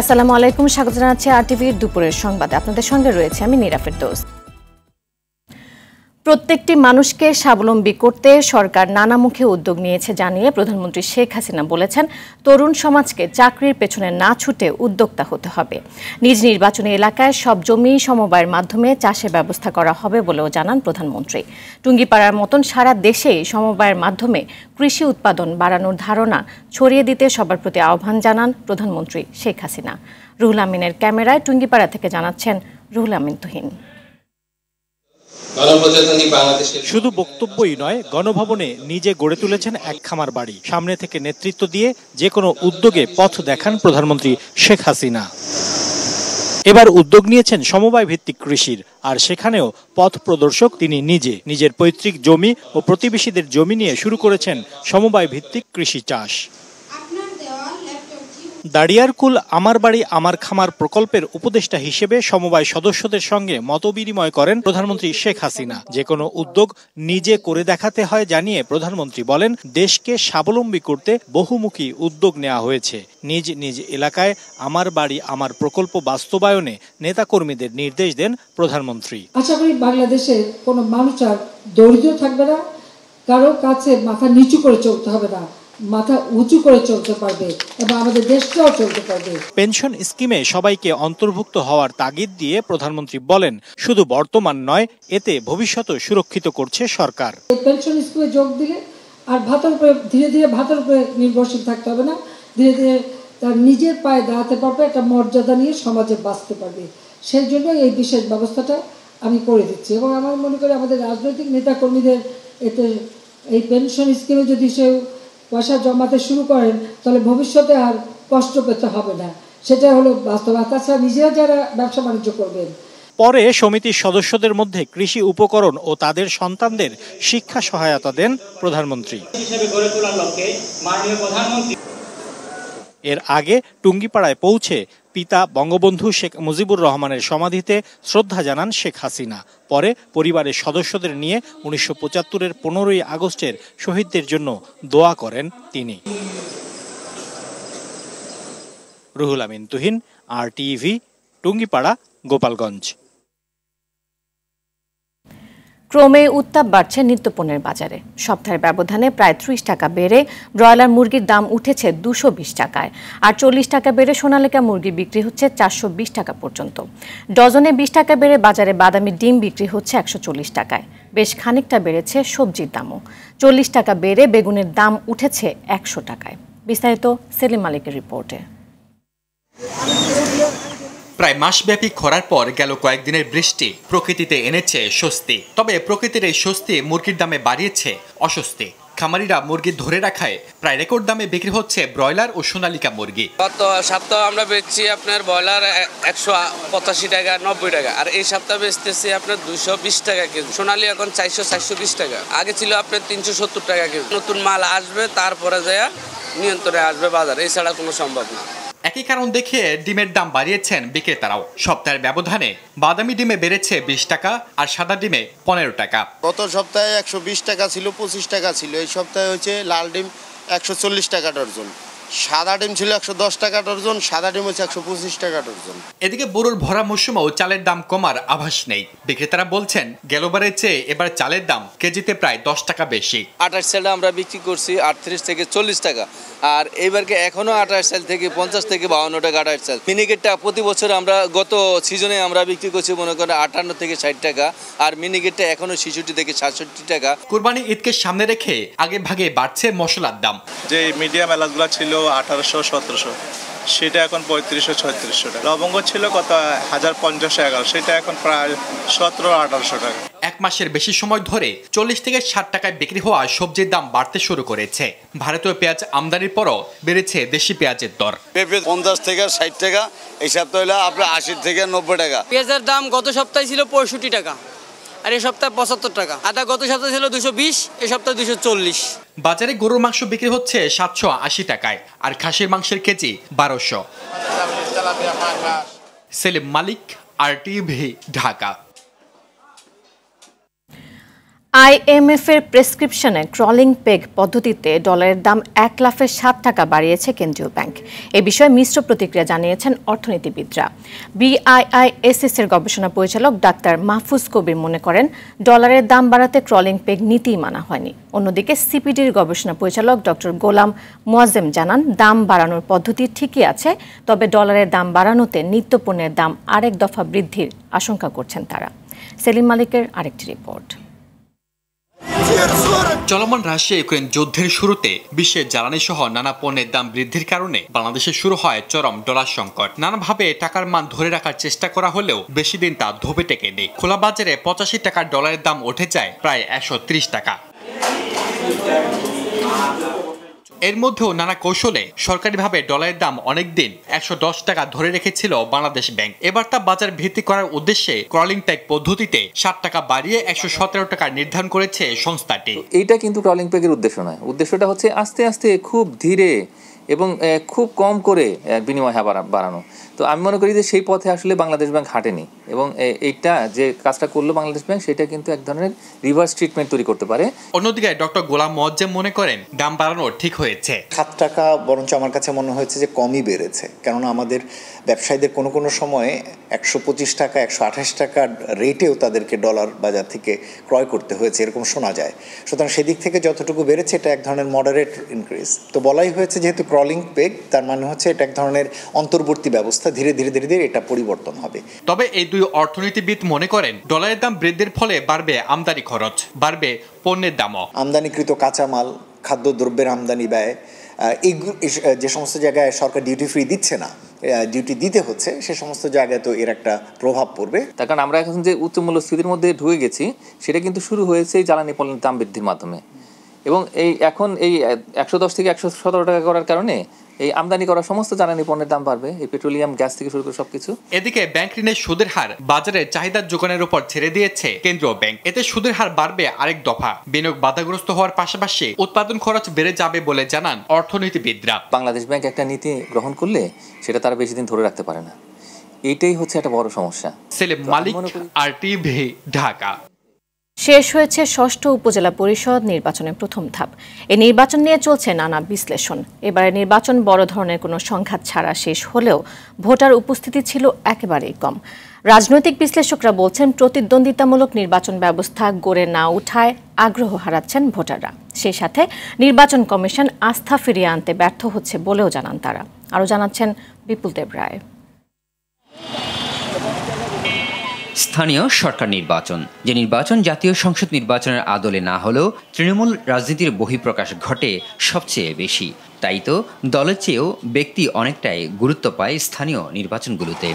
আসসালামু আলাইকুম, স্বাগত জানাচ্ছি আরটিভির দুপুরের সংবাদে। আপনাদের সঙ্গে রয়েছে আমি নীরা ফেরদৌস। প্রত্যেকটি মানুষকে স্বাবলম্বী করতে সরকার নানামুখী উদ্যোগ নিয়েছে জানিয়ে প্রধানমন্ত্রী শেখ হাসিনা বলেছেন, তরুণ সমাজকে চাকরির পেছনে না ছুটে উদ্যোক্তা হতে হবে। নিজ নির্বাচনী এলাকায় সব জমি সমবায়ের মাধ্যমে চাষের ব্যবস্থা করা হবে বলেও জানান প্রধানমন্ত্রী। টুঙ্গিপাড়ার মতন সারা দেশেই সমবায়ের মাধ্যমে কৃষি উৎপাদন বাড়ানোর ধারণা ছড়িয়ে দিতে সবার প্রতি আহ্বান জানান প্রধানমন্ত্রী শেখ হাসিনা। রুহুল আমিনের ক্যামেরায় টুঙ্গিপাড়া থেকে জানাচ্ছেন রুহুল আমিন তুহিন। শুধু বক্তব্যই নয়, গণভবনে নিজে গড়ে তুলেছেন এক খামার বাড়ি। সামনে থেকে নেতৃত্ব দিয়ে যে কোনো উদ্যোগে পথ দেখান প্রধানমন্ত্রী শেখ হাসিনা। এবার উদ্যোগ নিয়েছেন সমবায় ভিত্তিক কৃষির, আর সেখানেও পথ প্রদর্শক তিনি নিজে। নিজের পৈতৃক জমি ও প্রতিবেশীদের জমি নিয়ে শুরু করেছেন সমবায় ভিত্তিক কৃষি চাষ। দাড়িয়ারকুল আমার বাড়ি আমার খামার প্রকল্পের উপদেষ্টা হিসেবে সমবায় সদস্যদের সঙ্গে মতবিনিময় করেন প্রধানমন্ত্রী শেখ হাসিনা। যে কোনো উদ্যোগ নিজে করে দেখাতে হয় জানিয়ে প্রধানমন্ত্রী বলেন, দেশকে স্বাবলম্বী করতে বহুমুখী উদ্যোগ নেওয়া হয়েছে। নিজ নিজ এলাকায় আমার বাড়ি আমার প্রকল্প বাস্তবায়নে নেতাকর্মীদের নির্দেশ দেন প্রধানমন্ত্রী। আশা করি বাংলাদেশে কোনো মানুষ আর দরিদ্র থাকবে না, কারো কাছে মাথা নিচু করে চলতে হবে না, মাথা উঁচু করে চলতে পারবে এবং আমাদের দেশটাও চলতে পারবে। পেনশন স্কিমে সবাইকে অন্তর্ভুক্ত হওয়ার তাগিদ দিয়ে প্রধানমন্ত্রী বলেন, শুধু বর্তমান নয়, এতে ভবিষ্যৎ সুরক্ষিত করছে সরকার। পেনশন স্কিমে যোগ দিলে আর ভাতার উপরে ধীরে ধীরে ভাতার উপরে নির্ভরশীল থাকতে হবে না, ধীরে ধীরে তার নিজের পায়ে দাঁড়াতে পারবে, একটা মর্যাদা নিয়ে সমাজে বাঁচতে পারবে। সেই জন্য এই বিশেষ ব্যবস্থাটা আমি করে দিচ্ছি এবং আমার মনে করি আমাদের রাজনৈতিক নেতাকর্মীদের এতে এই পেনশন স্কিমে যদি সে পয়সা জমাতে শুরু করেন তাহলে ভবিষ্যতে আর কষ্ট পেতে হবে না, সেটা হলো বাস্তবতা। তাছাড়া নিজেরা যারা ব্যবসা বাণিজ্য করবেন। পরে সমিতির সদস্যদের মধ্যে কৃষি উপকরণ ও তাদের সন্তানদের শিক্ষা সহায়তা দেন প্রধানমন্ত্রী। এর আগে টুঙ্গিপাড়ায় পৌঁছে পিতা বঙ্গবন্ধু শেখ মুজিবুর রহমানের সমাধিতে শ্রদ্ধা জানান শেখ হাসিনা। পরে পরিবারের সদস্যদের নিয়ে 1975-এর 15ই আগস্টের শহীদদের জন্য দোয়া করেন তিনি। রুহুল আমিন তুহিন, আরটিভি, টুঙ্গিপাড়া, গোপালগঞ্জ। ক্রমে উত্তাপ বাড়ছে নিত্যপণ্যের বাজারে। সপ্তাহের ব্যবধানে প্রায় 30 টাকা বেড়ে ব্রয়লার মুরগির দাম উঠেছে 220 টাকায়, আর 40 টাকা বেড়ে সোনালিকা মুরগি বিক্রি হচ্ছে 420 টাকা পর্যন্ত। ডজনে 20 টাকা বেড়ে বাজারে বাদামি ডিম বিক্রি হচ্ছে 140 টাকায়। বেশ খানিকটা বেড়েছে সবজির দামও। 40 টাকা বেড়ে বেগুনের দাম উঠেছে 100 টাকায়। বিস্তারিত সেলিম মালিকের রিপোর্টে। প্রায় মাসব্যাপী খরার পর গেল কয়েকদিনের বৃষ্টি প্রকৃতিতে এনেছে স্বস্তি। তবে প্রকৃতির এই স্বস্তি মুরগির দামে বাড়িয়েছে অস্বস্তি। খামারিরা মুরগি ধরে রাখায় প্রায় রেকর্ড দামে বিক্রি হচ্ছে ব্রয়লার ও সোনালিকা মুরগি। গত সপ্তাহে আমরা বেচছি আপনার ব্রয়লার 185 টাকা 90 টাকা, আর এই সপ্তাহে বেচতেছি আপনার 220 টাকা কেজি। সোনালি এখন 420 টাকা, আগে ছিল আপনার 370 টাকা কেজি। নতুন মাল আসবে তারপরে যায় নিয়ন্ত্রণে আসবে বাজার, এছাড়া কোনো সম্ভব না। একই কারণ দেখে ডিমের দাম বাড়িয়েছেন বিক্রেতারাও। সপ্তাহের ব্যবধানে বাদামি ডিমে বেড়েছে 20 টাকা আর সাদা ডিমে 15 টাকা। গত সপ্তাহে 120 টাকা ছিল, 25 টাকা ছিল। এই সপ্তাহে হচ্ছে লাল ডিম 140 টাকা ডজন, সাদা ডিম ছিল 110 টাকা ডজন, সাদা ডিম হচ্ছে 125 টাকা ডজন। এদিকে বোরোর ভরা মৌসুমেও চালের দাম কমার আভাস নেই। বিক্রেতারা বলছেন, গেলবারের চেয়ে এবার চালের দাম কেজিতে প্রায় 10 টাকা বেশি। 28 সালে আমরা বিক্রি করছি 38 থেকে 40 টাকা, আর এইবারকে এখনো 28 সাল থেকে 50 থেকে 52 টাকা 28 সাল। মিনিকেটটা প্রতি বছর আমরা গত সিজনে আমরা বিক্রি করছি মনে করেন 58 থেকে 60 টাকা, আর মিনিকেটটা এখনো 66 থেকে 67 টাকা। কুরবানি ঈদকে সামনে রেখে আগে ভাগে বাড়ছে মশলার দাম। যে মিডিয়াম এলাচগুলো ছিল 1800-1700, সেটা এখন 3500-3600 টাকা। লবঙ্গ ছিল কত 1050-1100, সেটা এখন প্রায় 1700-1800 টাকা। এক মাসের বেশি সময় ধরে 40 থেকে 60 টাকায় বিক্রি হওয়া সবজির দাম বাড়তে শুরু করেছে। ভারতীয় পেঁয়াজ আমদানির পরও বেড়েছে দেশি পেঁয়াজের দর। পেঁপে 50 থেকে 60 টাকা, এই সপ্তাহে হলো আপনার 80 থেকে 90 টাকা। পেঁয়াজের দাম গত সপ্তাহে ছিল 65 টাকা, আর এই সপ্তাহে 75 টাকা। আদা গত সপ্তাহে ছিল 220, এই সপ্তাহে 240। বাজারে গরুর মাংস বিক্রি হচ্ছে 780 টাকায়, আর খাসির মাংসের কেজি 1200। সেলিম মালিক, আরটিভি, ঢাকা। IMF এর প্রেসক্রিপশনে ক্রলিং পেগ পদ্ধতিতে ডলারের দাম 1 লাফে 7 টাকা বাড়িয়েছে কেন্দ্রীয় ব্যাংক। এ বিষয়ে মিশ্র প্রতিক্রিয়া জানিয়েছেন অর্থনীতিবিদরা। BIISS এর গবেষণা পরিচালক ডাক্তার মাহফুজ কবির মনে করেন ডলারের দাম বাড়াতে ক্রলিং পেগ নীতি মানা হয়নি। অন্যদিকে সিপিডির গবেষণা পরিচালক ডক্টর গোলাম মোয়াজ্জেম জানান দাম বাড়ানোর পদ্ধতি ঠিকই আছে, তবে ডলারের দাম বাড়ানোতে নিত্যপণ্যের দাম আরেক দফা বৃদ্ধির আশঙ্কা করছেন তারা। সেলিম মালিকের আরেকটি রিপোর্ট। চলমান রাশিয়া ইউক্রেন যুদ্ধের শুরুতে বিশ্বের জ্বালানি সহ নানা পণ্যের দাম বৃদ্ধির কারণে বাংলাদেশে শুরু হয় চরম ডলার সংকট। নানাভাবে টাকার মান ধরে রাখার চেষ্টা করা হলেও বেশি দিন তা ধোপে টেকেনি। খোলা বাজারে 85 টাকার ডলারের দাম উঠে যায় প্রায় 130 টাকা। এর মধ্যেও নানা কৌশলে সরকারিভাবে ডলারের দাম অনেকদিন 110 টাকা ধরে রেখেছিল বাংলাদেশ ব্যাংক। এবার তা বাজার ভিত্তি করার উদ্দেশ্যে ক্রলিং পেগ পদ্ধতিতে 7 টাকা বাড়িয়ে 117 টাকা নির্ধারণ করেছে সংস্থাটি। এইটা কিন্তু ক্রলিং পেগের উদ্দেশ্য নয়। উদ্দেশ্যটা হচ্ছে আস্তে আস্তে খুব ধীরে এবং খুব কম করে বিনিময় হার বাড়ানো। তো আমি মনে করি যে সেই পথে আসলে বাংলাদেশ ব্যাংক হাঁটেনি এবং এইটা যে কাজটা করলো বাংলাদেশ ব্যাংক সেটা কিন্তু এক ধরনের রিভার্স ট্রিটমেন্ট তৈরি করতে পারে। অন্যদিকে ডক্টর গোলাম মোয়াজ্জেম মনে করেন দাম বাড়ানো ঠিক হয়েছে। 7 টাকা বরঞ্চ আমার কাছে মনে হয়েছে যে কমই বেড়েছে, কেননা আমাদের ব্যবসায়ীদের কোনো কোনো সময়ে 125 টাকা 128 টাকার রেটেও তাদেরকে ডলার বাজার থেকে ক্রয় করতে হয়েছে, এরকম শোনা যায়। সুতরাং সেদিক থেকে যতটুকু বেড়েছে এটা এক ধরনের মডারেট ইনক্রিজ। তো বলাই হয়েছে যেহেতু ক্রলিং পেগ, তার মানে হচ্ছে এটা এক ধরনের অন্তর্বর্তী ব্যবস্থা, ধীরে ধীরে ধীরে ধীরে এটা পরিবর্তন হবে। তবে এই দুই অর্থনীতিবিদ মনে করেন ডলারের দাম বৃদ্ধির ফলে বাড়বে আমদানি খরচ, বাড়বে পণ্যের দামও। আমদানিকৃত কাঁচামাল, খাদ্যদ্রব্যের আমদানি ব্যয়, এই যে সমস্ত জায়গায় সরকার ডিউটি ফ্রি দিচ্ছে না, ডিউটি দিতে হচ্ছে, সে সমস্ত জায়গায় তো এর একটা প্রভাব পড়বে। তার কারণ আমরা এখন যে উচ্চ মূল্যস্ফীতির মধ্যে ঢুকে গেছি সেটা কিন্তু শুরু হয়েছে জ্বালানি পণ্যের দাম বৃদ্ধির মাধ্যমে এবং এখন এই 110 থেকে 117 টাকা করার কারণে এই আমদানি করা সমস্ত জ্বালানি পণ্যের দাম বাড়বে, এই পেট্রোলিয়াম, গ্যাস থেকে শুরু করে সবকিছু। এদিকে ব্যাংক ঋণের সুদের হার বাজারে চাহিদার যোগানের উপর ছেড়ে দিয়েছে কেন্দ্রীয় ব্যাংক। এতে সুদের হার বাড়বে আরেক দফা। বিনিয়োগ বাধাগ্রস্ত হওয়ার পাশাপাশি উৎপাদন খরচ বেড়ে যাবে বলে জানান অর্থনীতিবিদরা। বাংলাদেশ ব্যাংক একটা নীতি গ্রহণ করলে সেটা তারা বেশি দিন ধরে রাখতে পারে না, এইটাই হচ্ছে একটা বড় সমস্যা। সেলিম মালিক, RTV, ঢাকা। শেষ হয়েছে ষষ্ঠ উপজেলা পরিষদ নির্বাচনের প্রথম ধাপ। এই নির্বাচন নিয়ে চলছে নানা বিশ্লেষণ। এবারে নির্বাচন বড় ধরনের কোনো সংঘাত ছাড়া শেষ হলেও ভোটার উপস্থিতি ছিল একেবারেই কম। রাজনৈতিক বিশ্লেষকরা বলছেন প্রতিদ্বন্দ্বিতামূলক নির্বাচন ব্যবস্থা গড়ে না উঠায় আগ্রহ হারাচ্ছেন ভোটাররা। সেই সাথে নির্বাচন কমিশন আস্থা ফিরিয়ে আনতে ব্যর্থ হচ্ছে বলেও জানান তারা। আরও জানাচ্ছেন বিপুল দেব রায়। স্থানীয় সরকার নির্বাচন, যে নির্বাচন জাতীয় সংসদ নির্বাচনের আদলে না হলেও তৃণমূল রাজনীতির বহিঃপ্রকাশ ঘটে সবচেয়ে বেশি। তাই তো দলের চেয়েও ব্যক্তি অনেকটাই গুরুত্ব পায় স্থানীয় নির্বাচনগুলোতে।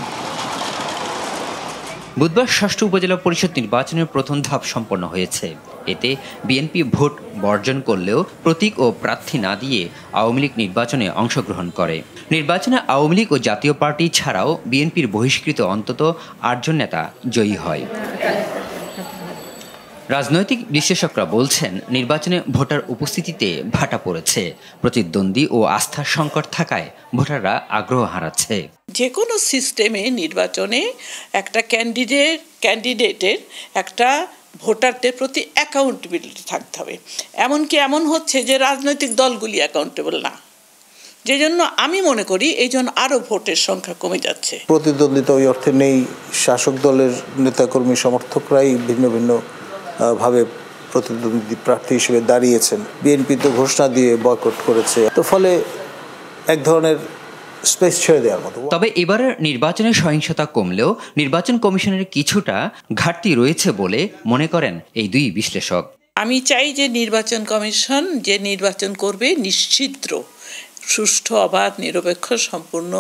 বুধবার ষষ্ঠ উপজেলা পরিষদ নির্বাচনের প্রথম ধাপ সম্পন্ন হয়েছে। এতে বিএনপি ভোট বর্জন করলেও প্রতীক ও প্রার্থী না দিয়ে আওয়ামী লীগ নির্বাচনে অংশগ্রহণ করে। নির্বাচনে আওয়ামী লীগ ও জাতীয় পার্টি ছাড়াও বিএনপির বহিষ্কৃত অন্তত 8 জন নেতা জয়ী হয়। রাজনৈতিক বিশ্লেষকরা বলছেন নির্বাচনে ভোটার উপস্থিতিতে ভাটা পড়েছে। প্রতিদ্বন্দ্বী ও আস্থার সংকট থাকায় ভোটাররা আগ্রহ হারাচ্ছে। যে কোনো সিস্টেমে নির্বাচনে একটা ক্যান্ডিডেটের একটা ভোটারদের প্রতি অ্যাকাউন্টেবিলিটি থাকতে হবে। এমনকি এমন হচ্ছে যে রাজনৈতিক দলগুলি অ্যাকাউন্টেবল না, যে জন্য আমি মনে করি এই জন্য আরও ভোটের সংখ্যা কমে যাচ্ছে। প্রতিদ্বন্দ্বিতা ওই অর্থে নেই। শাসক দলের নেতাকর্মী সমর্থকরাই ভিন্ন ভিন্ন ভাবে প্রতিদ্বন্দ্বী প্রার্থী হিসেবে দাঁড়িয়েছেন। বিএনপি তো ঘোষণা দিয়ে বয়কট করেছে, তো ফলে এক ধরনের স্পেস ছেড়ে দেওয়ার মতো। তবে এবারের নির্বাচনের সহিংসতা কমলেও নির্বাচন কমিশনের কিছুটা ঘাটতি রয়েছে বলে মনে করেন এই দুই বিশ্লেষক। আমি চাই যে নির্বাচন কমিশন যে নির্বাচন করবে নিশ্চিত সুষ্ঠু, অবাধ, নিরপেক্ষ, সম্পূর্ণ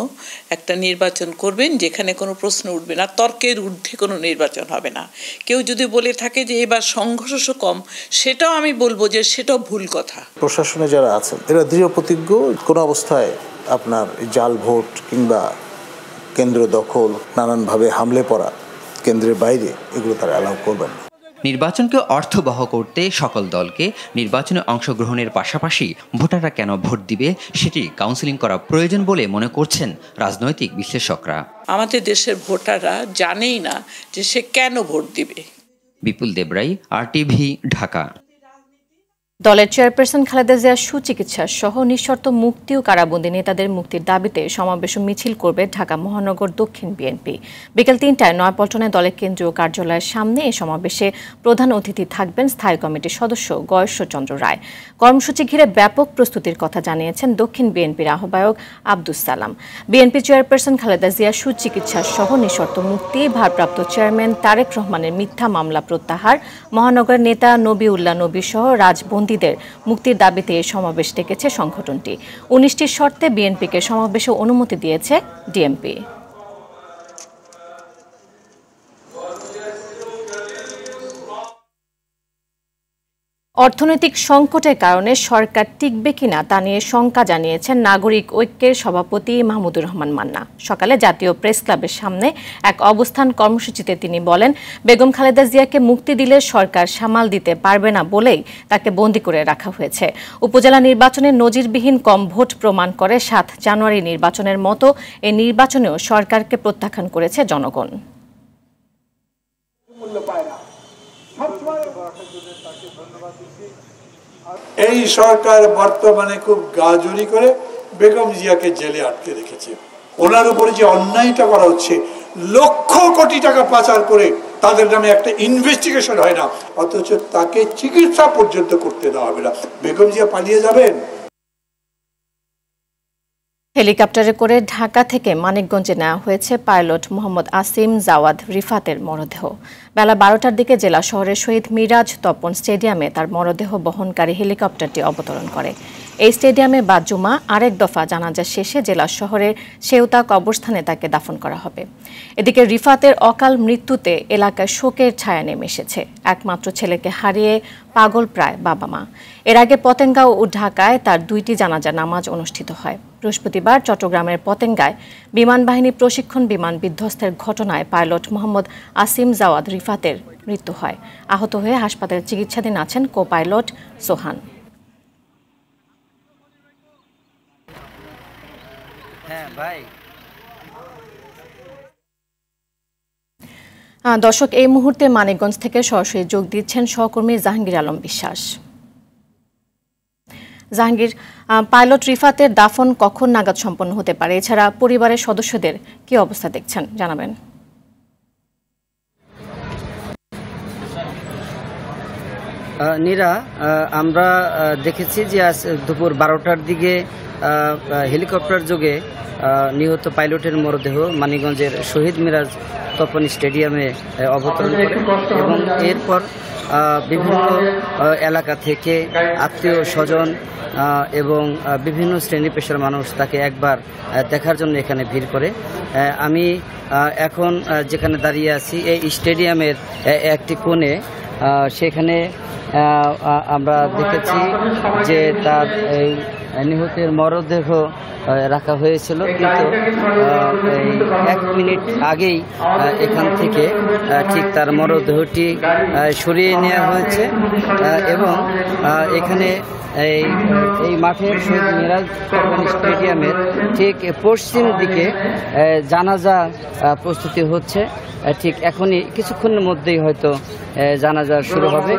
একটা নির্বাচন করবেন, যেখানে কোনো প্রশ্ন উঠবে না, তর্কের ঊর্ধ্বে কোনো নির্বাচন হবে না। কেউ যদি বলে থাকে যে এবার সংঘর্ষ কম, সেটাও আমি বলবো যে সেটাও ভুল কথা। প্রশাসনে যারা আছেন এরা দৃঢ় প্রতিজ্ঞ, কোনো অবস্থায় আপনার জাল ভোট কিংবা কেন্দ্র দখল, নানানভাবে হামলে পড়া কেন্দ্রের বাইরে, এগুলো তারা অ্যালাউ করবেন না। নির্বাচনকে অর্থবহ করতে সকল দলকে নির্বাচনে অংশগ্রহণের পাশাপাশি ভোটাররা কেন ভোট দিবে সেটি কাউন্সেলিং করা প্রয়োজন বলে মনে করছেন রাজনৈতিক বিশ্লেষকরা। আমাদের দেশের ভোটাররা জানেই না যে সে কেন ভোট দিবে। বিপুল দেবরাই, RTV, ঢাকা। দলের চেয়ারপারসন খালেদা জিয়ার সুচিকিৎসা সহ নিঃশর্ত মুক্তি ও কারাবন্দী নেতাদের মুক্তির দাবিতে সমাবেশ মিছিল করবে ঢাকা মহানগর দক্ষিণ বিএনপি। বিকেল ৩টায় নয়াপল্টনে দলের কেন্দ্রীয় কার্যালয়ের সামনে এই সমাবেশে প্রধান অতিথি থাকবেন স্থায়ী কমিটির সদস্য গয়েশ্বরচন্দ্র রায়। কর্মসূচি ঘিরে ব্যাপক প্রস্তুতির কথা জানিয়েছেন দক্ষিণ বিএনপির আহ্বায়ক আব্দুস সালাম। বিএনপি চেয়ারপারসন খালেদা জিয়ার সুচিকিৎসা সহ নিঃশর্ত মুক্তি, ভারপ্রাপ্ত চেয়ারম্যান তারেক রহমানের মিথ্যা মামলা প্রত্যাহার, মহানগর নেতা নবীউল্লাহ নবী সহ রাজবন্দীদের মুক্তির দাবিতে এই সমাবেশ ডেকেছে সংগঠনটি। 19টি শর্তে বিএনপিকে সমাবেশে অনুমতি দিয়েছে ডিএমপি। অর্থনৈতিক সংকটের কারণে সরকার টিকবে কিনা তা নিয়ে শঙ্কা জানিয়েছেন নাগরিক ঐক্যের সভাপতি মাহমুদুর রহমান মান্না। সকালে জাতীয় প্রেস ক্লাবের সামনে এক অবস্থান কর্মসূচিতে তিনি বলেন, বেগম খালেদা জিয়াকে মুক্তি দিলে সরকার সামাল দিতে পারবে না বলেই তাকে বন্দী করে রাখা হয়েছে। উপজেলা নির্বাচনে নজিরবিহীন কম ভোট প্রমাণ করে 7 জানুয়ারি নির্বাচনের মতো এই নির্বাচনেও সরকারকে প্রত্যাখ্যান করেছে জনগণ। এই সরকার বর্তমানে খুব গাজুরি করে বেগম জিয়াকে জেলে আটকে রেখেছে। ওনার উপরে যে অন্যায়টা করা হচ্ছে, লক্ষ কোটি টাকা পাচার করে তাদের নামে একটা ইনভেস্টিগেশন হয় না, অথচ তাকে চিকিৎসা পর্যন্ত করতে দেওয়া হবে না। বেগম জিয়া পালিয়ে যাবেন। হেলিকপ্টারে করে ঢাকা থেকে মানিকগঞ্জে নেওয়া হয়েছে পাইলট মোহাম্মদ আসিম জাওয়াদ রিফাতের মরদেহ। বেলা 12টার দিকে জেলা শহরের শহীদ মিরাজ তপন স্টেডিয়ামে তার মরদেহ বহনকারী হেলিকপ্টারটি অবতরণ করে। এই স্টেডিয়ামে বাদ জুমা আরেক দফা জানাজা শেষে জেলা শহরের সেউতা কবরস্থানে তাকে দাফন করা হবে। এদিকে রিফাতের অকাল মৃত্যুতে এলাকায় শোকের ছায়া নেমে এসেছে। একমাত্র ছেলেকে হারিয়ে পাগল প্রায় বাবা মা। এর আগে পতেঙ্গা ও ঢাকায় তার 2টি জানাজা নামাজ অনুষ্ঠিত হয়। বৃহস্পতিবার চট্টগ্রামের পতেঙ্গায় বিমান বাহিনী প্রশিক্ষণ বিমান বিধ্বস্তের ঘটনায় পাইলট মোহাম্মদ আসিম জাওয়াদ রিফাতের মৃত্যু হয়। আহত হয়ে হাসপাতালে চিকিৎসাধীন আছেন কো পাইলট সোহান। দর্শক, এই মুহূর্তে মানিকগঞ্জ থেকে সরাসরি যোগ দিচ্ছেন সহকর্মী জাহাঙ্গীর আলম বিশ্বাস। জাহাঙ্গীর, পাইলট রিফাতের দাফন কখন নাগাদ সম্পন্ন হতে পারে? এছাড়া পরিবারের সদস্যদের কি অবস্থা দেখছেন জানাবেন। নীরা, আমরা দেখেছি যে আজ দুপুর 12টার দিকে হেলিকপ্টার যোগে নিহত পাইলটের মরদেহ মানিকগঞ্জের শহীদ মিরাজ তপন স্টেডিয়ামে অবতরণ করে এবং এরপর বিভিন্ন এলাকা থেকে আত্মীয় স্বজন এবং বিভিন্ন শ্রেণী পেশার মানুষ তাকে একবার দেখার জন্য এখানে ভিড় করে। আমি এখন যেখানে দাঁড়িয়ে আছি এই স্টেডিয়ামের একটি কোণে, সেখানে আমরা দেখেছি যে তার এই নিহতের মরদেহ রাখা হয়েছিল, কিন্তু এই 1 মিনিট আগেই এখান থেকে ঠিক তার মরদেহটি সরিয়ে নেওয়া হয়েছে এবং এখানে এই মাঠের শহীদ মিরাজ তপন স্টেডিয়ামের ঠিক পশ্চিম দিকে জানাজা প্রস্তুতি হচ্ছে। ঠিক এখনই কিছুক্ষণের মধ্যেই হয়তো জানাজা শুরু হবে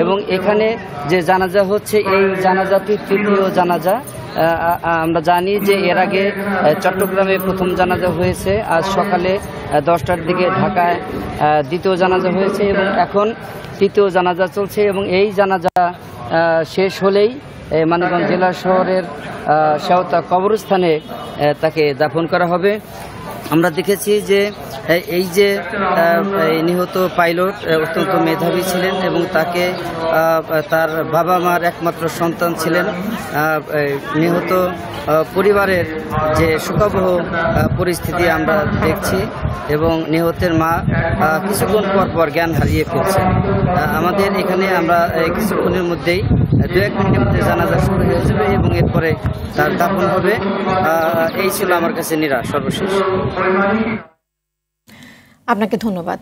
এবং এখানে যে জানাজা হচ্ছে এই জানাজাটি 3য় জানাজা। আমরা জানি যে এর আগে চট্টগ্রামে প্রথম জানাজা হয়েছে, আজ সকালে 10টার দিকে ঢাকায় 2য় জানাজা হয়েছে এবং এখন 3য় জানাজা চলছে এবং এই জানাজা শেষ হলেই মানিকগঞ্জ জেলা শহরের সেউতা কবরস্থানে তাকে দাফন করা হবে। আমরা দেখেছি যে এই যে নিহত পাইলট অত্যন্ত মেধাবী ছিলেন এবং তাকে তার বাবা মার একমাত্র সন্তান ছিলেন। নিহত পরিবারের যে শোকাবহ পরিস্থিতি আমরা দেখছি এবং নিহতের মা কিছুক্ষণ পর জ্ঞান হারিয়ে ফেলছে। আমাদের এখানে আমরা কিছুক্ষণের মধ্যেই 2-1 মিনিটের মধ্যে জানাজা শুরু হয়ে যাবে এবং এরপরে তার দাফন হবে। এই ছিল আমার কাছে নীরা সর্বশেষ। আপনাকে ধন্যবাদ।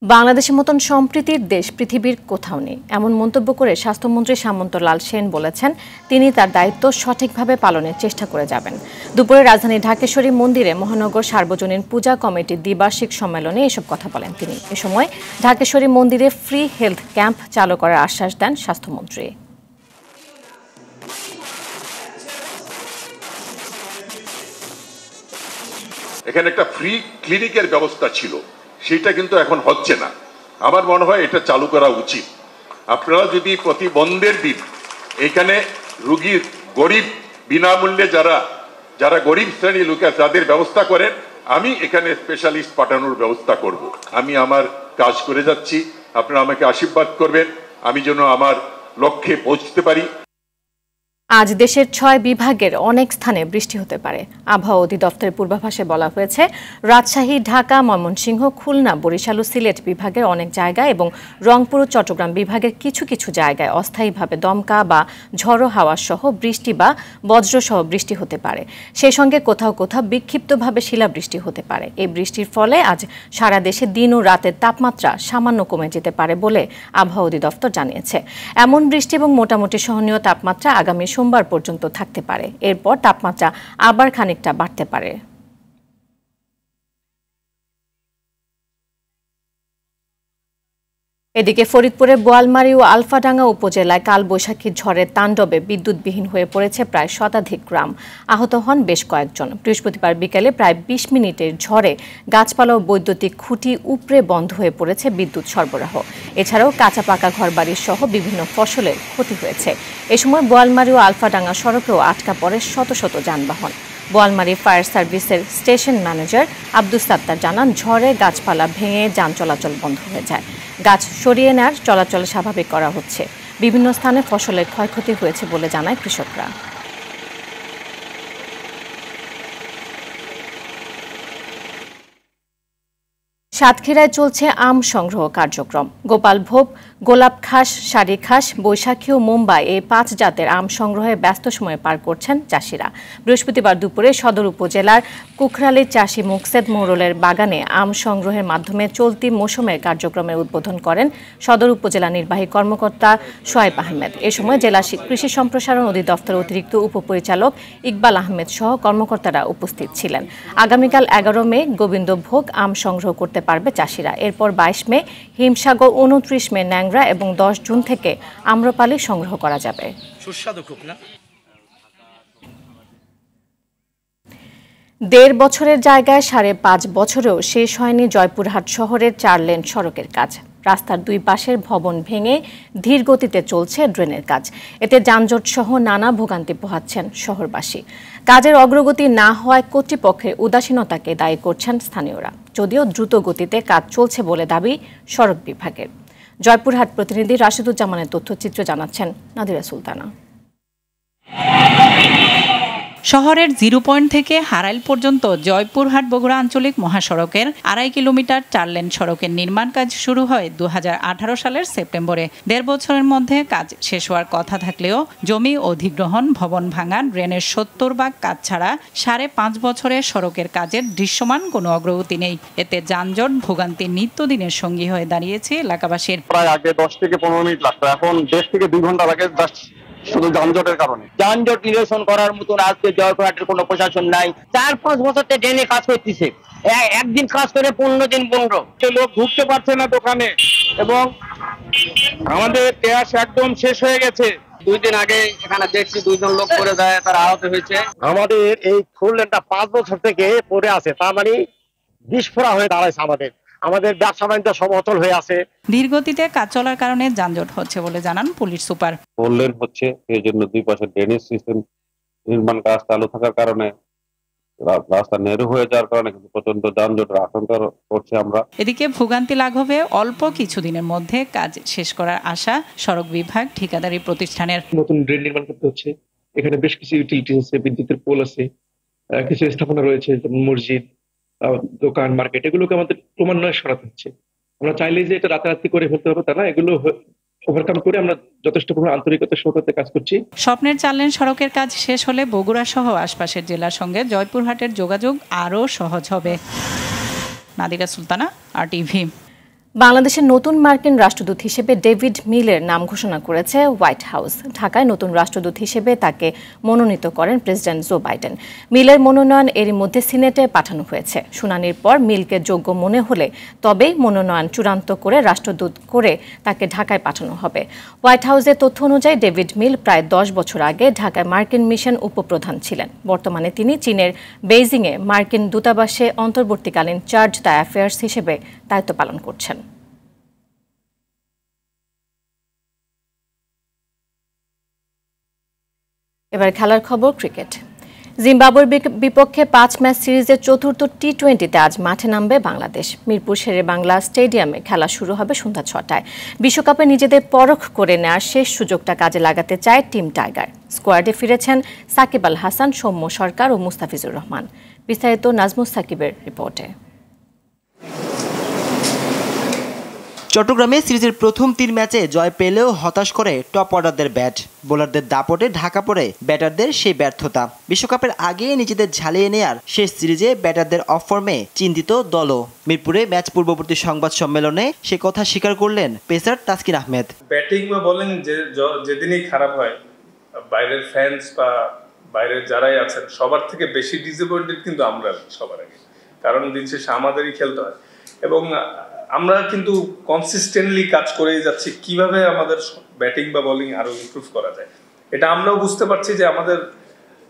বাংলাদেশের মতন সম্প্রীতির দেশ পৃথিবীর কোথাও নেই, এমন মন্তব্য করে স্বাস্থ্যমন্ত্রী সামন্ত লাল সেন বলেছেন তিনি তার দায়িত্ব সঠিকভাবে পালনের চেষ্টা করে যাবেন। দুপুরে রাজধানীর ঢাকেশ্বরী মন্দিরে মহানগর সার্বজনীন পূজা কমিটির দ্বিবার্ষিক সম্মেলনে এসব কথা বলেন তিনি। এ সময় ঢাকেশ্বরী মন্দিরে ফ্রি হেলথ ক্যাম্প চালু করার আশ্বাস দেন স্বাস্থ্যমন্ত্রী। এখানে একটা ফ্রি ক্লিনিকের ব্যবস্থা ছিল, সেটা কিন্তু এখন হচ্ছে না। আমার মনে হয় এটা চালু করা উচিত। আপনারা যদি প্রতিবন্ধের দিন এখানে রুগীর গরিব বিনামূল্যে যারা গরিব শ্রেণীর লোক তাদের ব্যবস্থা করেন, আমি এখানে স্পেশালিস্ট পাঠানোর ব্যবস্থা করব। আমি আমার কাজ করে যাচ্ছি, আপনারা আমাকে আশীর্বাদ করবেন আমি যেন আমার লক্ষ্যে পৌঁছতে পারি। আজ দেশের 6 বিভাগের অনেক স্থানে বৃষ্টি হতে পারে। আবহাওয়া অধিদপ্তরের পূর্বাভাসে বলা হয়েছে রাজশাহী, ঢাকা, ময়মনসিংহ, খুলনা, বরিশাল ও সিলেট বিভাগের অনেক জায়গায় এবং রংপুর ও চট্টগ্রাম বিভাগের কিছু কিছু জায়গায় অস্থায়ীভাবে দমকা বা ঝড়ো হাওয়া সহ বৃষ্টি বা বজ্রসহ বৃষ্টি হতে পারে। সেই সঙ্গে কোথাও কোথাও বিক্ষিপ্তভাবে শিলাবৃষ্টি হতে পারে। এই বৃষ্টির ফলে আজ সারা দেশে দিন ও রাতের তাপমাত্রা সামান্য কমে যেতে পারে বলে আবহাওয়া অধিদপ্তর জানিয়েছে। এমন বৃষ্টি এবং মোটামুটি সহনীয় তাপমাত্রা আগামী সোমবার পর্যন্ত থাকতে পারে। এরপর তাপমাত্রা আবার খানিকটা বাড়তে পারে। এদিকে ফরিদপুরের বোয়ালমারী ও আলফাডাঙ্গা উপজেলায় কালবৈশাখী ঝড়ের তাণ্ডবে বিদ্যুৎবিহীন হয়ে পড়েছে প্রায় শতাধিক গ্রাম। আহত হন বেশ কয়েকজন। বৃহস্পতিবার বিকেলে প্রায় 20 মিনিটের ঝড়ে গাছপালা ও বৈদ্যুতিক খুঁটি উপড়ে বন্ধ হয়ে পড়েছে বিদ্যুৎ সরবরাহ। এছাড়াও কাঁচা পাকা ঘরবাড়ি সহ বিভিন্ন ফসলের ক্ষতি হয়েছে। এ সময় বোয়ালমারী ও আলফাডাঙ্গা সড়কেও আটকা পড়ে শত শত যানবাহন। বোয়ালমারী ফায়ার সার্ভিসের স্টেশন ম্যানেজার আব্দুস সাত্তার জানান, ঝড়ে গাছপালা ভেঙে যান চলাচল বন্ধ হয়ে যায়। গাছ সরিয়ে নেওয়ার চলাচল স্বাভাবিক করা হচ্ছে। বিভিন্ন স্থানে ফসলের ক্ষয়ক্ষতি হয়েছে বলে জানায় কৃষকরা। সাতক্ষীরায় চলছে আম সংগ্রহ কার্যক্রম। গোপালভোগ, গোলাপখাস, শাড়িখাস, বৈশাখী ও মুম্বাই এই 5 জাতের আম সংগ্রহে ব্যস্ত সময় পার করছেন চাষিরা। বৃহস্পতিবার দুপুরে সদর উপজেলার কুখরালির চাষি মুকসেদ মোড়লের বাগানে আম সংগ্রহের মাধ্যমে চলতি মৌসুমের কার্যক্রমের উদ্বোধন করেন সদর উপজেলা নির্বাহী কর্মকর্তা সোহাইব আহমেদ। এ সময় জেলা কৃষি সম্প্রসারণ অধিদপ্তর অতিরিক্ত উপপরিচালক ইকবাল আহমেদ সহ কর্মকর্তারা উপস্থিত ছিলেন। আগামীকাল 11 মে গোবিন্দভোগ আম সংগ্রহ করতে পারবে চাষিরা। এরপর 22 মে হিমসাগর, 29 মে ন্যাংরা এবং 10 জুন থেকে আম্রপালি সংগ্রহ করা যাবে। সুস্বাদু খুব না? 1.5 বছরের জায়গায় 5.5 বছরেও শেষ হয়নি জয়পুরহাট শহরের 4 লেন সড়কের কাজ। রাস্তার 2 পাশের ভবন ভেঙে ধীর গতিতে চলছে ড্রেনের কাজ। এতে যানজট সহ নানা ভোগান্তি পোহাচ্ছেন শহরবাসী। কাজের অগ্রগতি না হওয়ায় কর্তৃপক্ষের উদাসীনতাকে দায়ী করছেন স্থানীয়রা। যদিও দ্রুত গতিতে কাজ চলছে বলে দাবি সড়ক বিভাগের। জয়পুরহাট প্রতিনিধি রাশিদুজ্জামানের তথ্যচিত্র জানাচ্ছেন নাদিরা সুলতানা। শহরের 0 পয়েন্ট থেকে হারাইল পর্যন্ত জয়পুরহাট বগুড়া আঞ্চলিক মহাসড়কের 2.5 কিলোমিটার 4 লেন সড়কের নির্মাণ কাজ শুরু হয় 2018 সালের সেপ্টেম্বরে। 1.5 বছরের মধ্যে কাজ শেষ হওয়ার কথা থাকলেও জমি অধিগ্রহণ, ভবন ভাঙা, ড্রেনের 70 ভাগ কাজ ছাড়া 5.5 বছরে সড়কের কাজের দৃশ্যমান কোনো অগ্রগতি নেই। এতে যানজট ভোগান্তি নিত্যদিনের সঙ্গী হয়ে দাঁড়িয়েছে এলাকাবাসীর। প্রায় আগে 10 থেকে 15 মিনিট লাগতো, এখন 1.5 থেকে 2 ঘন্টা লাগে শুধু যানজটের কারণে। যানজট নিরসন করার মতন আজকে জয়পুরহাটের কোনো প্রশাসন নাই। 4-5 বছর থেকে ড্রেনে কাজ করতেছে, একদিন কাজ করে 15 দিন বন্ধ। লোক ঢুকতে পারছে না দোকানে এবং আমাদের গ্যাস একদম শেষ হয়ে গেছে। 2 দিন আগে এখানে দেখছি 2 জন লোক পড়ে যায়, তারা আহত হয়েছে। আমাদের এই ফুল লেনটা 5 বছর থেকে পড়ে আছে, তার মানে বিস্ফোরা হয়ে দাঁড়াইছে। আমাদের ব্যবসা বাণিজ্য সব অচল হয়ে আছে। ধীরগতিতে কাজ চলার কারণে যানজট হচ্ছে বলে জানান পুলিশ সুপার। ফোর লেন হচ্ছে, এই জন্য 2 পাশে ড্রেনেজ সিস্টেম নির্মাণ কাজ চালু থাকার কারণে রাস্তা নেরু হয়ে যাওয়ার কারণে কিন্তু প্রচন্ড যানজটের আশঙ্কা করছে আমরা। এদিকে ভোগান্তি লাঘবে অল্প কিছুদিনের মধ্যে কাজ শেষ করার আশা সড়ক বিভাগ, ঠিকাদারি প্রতিষ্ঠানের। নতুন ড্রেন নির্মাণ করতে হচ্ছে, এখানে বেশ কিছু ইউটিলিটি আছে, বিদ্যুতের পোল আছে, কিছু স্থাপনা রয়েছে, মসজিদ, দোকান, মার্কেট, এগুলোকে আমাদের ক্রমান্বয়ে সরাতে হচ্ছে। আমরা চাইলে যে এটা রাতারাতি করে ফেলতে হবে তা না, এগুলো ওভারকাম করে আমরা যথেষ্ট আন্তরিকতার সাথে কাজ করছি। স্বপ্নের 4 লেন সড়কের কাজ শেষ হলে বগুড়া সহ আশপাশের জেলার সঙ্গে জয়পুরহাটের যোগাযোগ আরও সহজ হবে। নাদিরা সুলতানা, RTV। বাংলাদেশের নতুন মার্কিন রাষ্ট্রদূত হিসেবে ডেভিড মিলের নাম ঘোষণা করেছে হোয়াইট হাউস। ঢাকায় নতুন রাষ্ট্রদূত হিসেবে তাকে মনোনীত করেন প্রেসিডেন্ট জো বাইডেন। মিলের মনোনয়ন এরই মধ্যে সিনেটে পাঠানো হয়েছে। শুনানির পর মিলকে যোগ্য মনে হলে তবেই মনোনয়ন চূড়ান্ত করে রাষ্ট্রদূত করে তাকে ঢাকায় পাঠানো হবে। হোয়াইট হাউসের তথ্য অনুযায়ী ডেভিড মিল প্রায় 10 বছর আগে ঢাকায় মার্কিন মিশন উপপ্রধান ছিলেন। বর্তমানে তিনি চীনের বেইজিংয়ে মার্কিন দূতাবাসে অন্তর্বর্তীকালীন চার্জ দ্য অ্যাফেয়ার্স হিসেবে দায়িত্ব পালন করছেন। এবার খেলার খবর, ক্রিকেট। জিম্বাবুয়ের বিপক্ষে 5 ম্যাচ সিরিজের চতুর্থ টি20তে আজ মাঠে নামবে বাংলাদেশ। মিরপুর শেরে বাংলা স্টেডিয়ামে খেলা শুরু হবে সন্ধ্যা 6টায়। বিশ্বকাপে নিজেদের পরখ করে নেওয়ার শেষ সুযোগটা কাজে লাগাতে চায় টিম টাইগার। স্কোয়াডে ফিরেছেন সাকিব আল হাসান, সৌম্য সরকার ও মুস্তাফিজুর রহমান। বিস্তারিত নাজমুস সাকিবের রিপোর্টে। চট্টগ্রামে সিরিজের প্রথম 3 ম্যাচে জয় পেলেও হতাশ করে টপ অর্ডারদের ব্যাট। বোলারদের দাপটে ঢাকা পড়ে ব্যাটারদের সেই ব্যর্থতা। বিশ্বকাপের আগে নিজেদের ঝালিয়ে নেয়ার শেষ সিরিজে ব্যাটারদের অফ ফর্মে চিন্তিত দলও। মিরপুরে ম্যাচ পূর্ববর্তী সংবাদ সম্মেলনে সে কথা স্বীকার করলেন পেসার তাসকিন আহমেদ। ব্যাটিং বা বোলিং যেদিনই খারাপ হয়, বাইরের ফ্যান্স বা বাইরের যারাই আছেন সবার থেকে বেশি ডিসঅ্যাপয়েন্টেড কিন্তু আমরা সবার আগে, কারণ দিন শেষে আমাদেরই খেলতে হয় এবং আমরা কিন্তু কনসিস্টেন্টলি কাজ করেই যাচ্ছি কিভাবে আমাদের ব্যাটিং বা বোলিং আরো ইমপ্রুভ করা যায়। এটা আমরাও বুঝতে পারছি যে আমাদের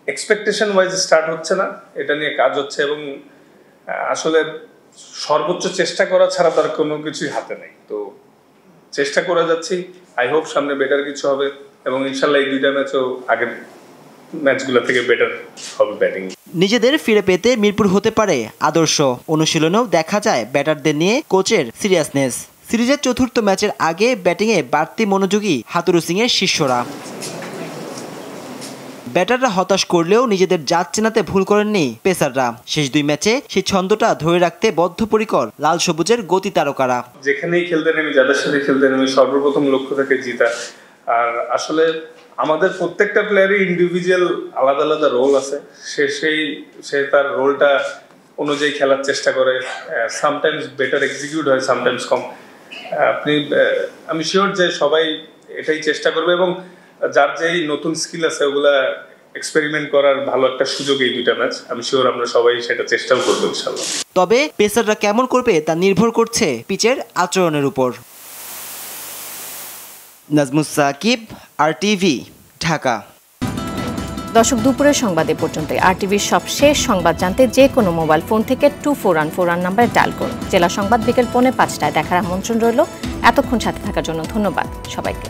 এক্সপেকটেশন ওয়াইজ স্টার্ট হচ্ছে না, এটা নিয়ে কাজ হচ্ছে এবং আসলে সর্বোচ্চ চেষ্টা করা ছাড়া তার কোনো কিছুই হাতে নেই। তো চেষ্টা করে যাচ্ছি, আই হোপ সামনে বেটার কিছু হবে এবং ইনশাল্লাহ এই 2টা ম্যাচও আগের ম্যাচগুলো থেকে বেটার হবে ব্যাটিং। নিজেদের ফিরে পেতে মিরপুর হতে পারে আদর্শ। অনুশীলনেও দেখা যায় ব্যাটারদের নিয়ে কোচের সিরিয়াসনেস। সিরিজের চতুর্থ ম্যাচের আগে ব্যাটিংয়ে বাড়তি মনোযোগী হাতুরু সিং এর শিষ্যরা। ব্যাটাররা হতাশ করলেও নিজেদের জাত চেনাতে ভুল করেননি পেসাররা। শেষ 2 ম্যাচে সেই ছন্দটা ধরে রাখতে বদ্ধপরিকর লাল সবুজের গতি তারকারা। যেখানেই খেলতে নেমে, যাদের সাথে খেলতে নেমে সর্বপ্রথম লক্ষ্য থাকে জিতা। আর আসলে আমাদের প্রত্যেকটা প্লেয়ারই ইন্ডিভিজুয়াল আলাদা আলাদা রোল আছে, সে তার রোলটা অনুযায়ী খেলার চেষ্টা করে। সামটাইমস বেটার এক্সিকিউট হয়, সামটাইমস কম। আমি শিওর যে সবাই এটাই চেষ্টা করবে এবং যার যেই নতুন স্কিল আছে ওগুলা এক্সপেরিমেন্ট করার ভালো একটা সুযোগ এই 2টা ম্যাচ। আমি শিওর আমরা সবাই সেটা চেষ্টাও করবো ইনশাআল্লাহ। তবে পেসাররা কেমন করবে তা নির্ভর করছে পিচের আচরণের উপর। নাজমুস সাকিব, RTV, ঢাকা। দর্শক, দুপুরের সংবাদ এ পর্যন্তই। RTVর সবশেষ সংবাদ জানতে যে কোনো মোবাইল ফোন থেকে 2414 নাম্বারে ডায়াল করুন। জেলা সংবাদ বিকেল 4:45টায় দেখার আমন্ত্রণ রইল। এতক্ষণ সাথে থাকার জন্য ধন্যবাদ সবাইকে।